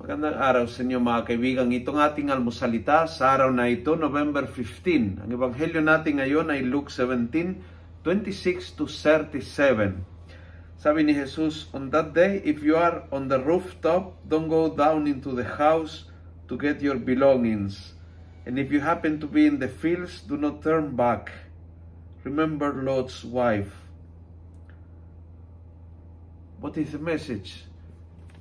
Magandang araw sa inyo mga kaibigan. Itong ating almusalita sa araw na ito, November 15. Ang ebanghelyo natin ngayon ay Luke 17:26 to 37. Sabi ni Jesus, "On that day, if you are on the rooftop, don't go down into the house to get your belongings. And if you happen to be in the fields, do not turn back. Remember Lot's wife." What is the message?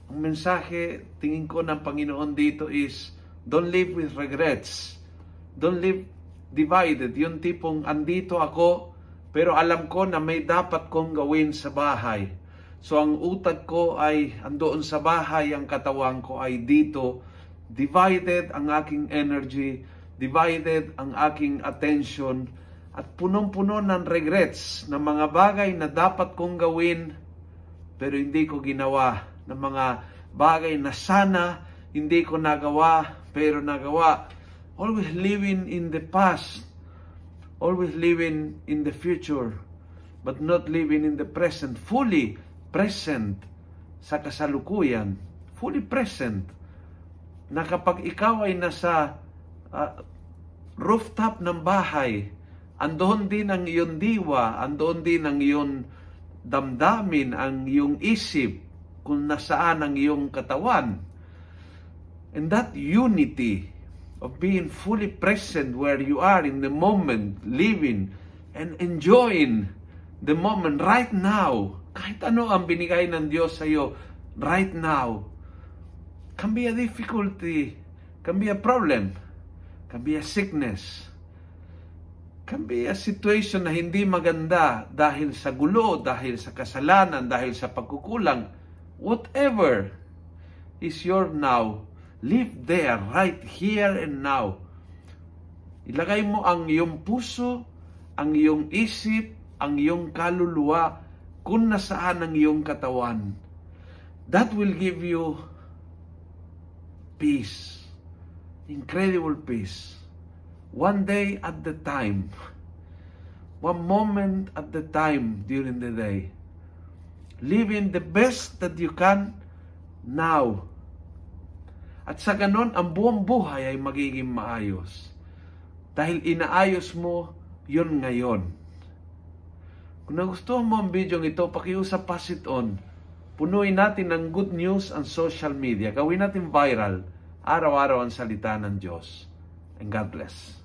Ang mensahe, tingin ko ng Panginoon dito is, don't live with regrets. Don't live divided. Yung tipong, andito ako, pero alam ko na may dapat kong gawin sa bahay. So ang utak ko ay andoon sa bahay, ang katawan ko ay dito. Divided ang aking energy, divided ang aking attention, at punong-puno ng regrets na mga bagay na dapat kong gawin, pero hindi ko ginawa, ng mga bagay na sana hindi ko nagawa, pero nagawa. Always living in the past, always living in the future, but not living in the present. Fully present sa kasalukuyan, fully present, na kapag ikaw ay nasa rooftop ng bahay, andoon din ang iyong diwa, andoon din ang iyong damdamin, ang iyong isip, kung nasaan ang iyong katawan. And that unity of being fully present where you are in the moment, living and enjoying the moment right now, kahit ano ang binigay ng Diyos sa iyo right now, can be a difficulty, can be a problem, can be a sickness, can be a situation na hindi maganda dahil sa gulo, dahil sa kasalanan, dahil sa pagkukulang. Whatever is your now, live there, right here and now. Ilagay mo ang iyong puso, ang iyong isip, ang iyong kaluluwa, kung nasaan ang iyong katawan. That will give you peace, incredible peace. One day at the time, one moment at the time during the day. Living the best that you can now. At sa ganon, ang buong buhay ay magiging maayos. Dahil inaayos mo yun ngayon. Kung nagustuhan mo ang video ito, pakiusap, pass it on. Punuin natin ng good news ang social media. Gawin natin viral. Araw-araw ang salita ng Diyos. And God bless.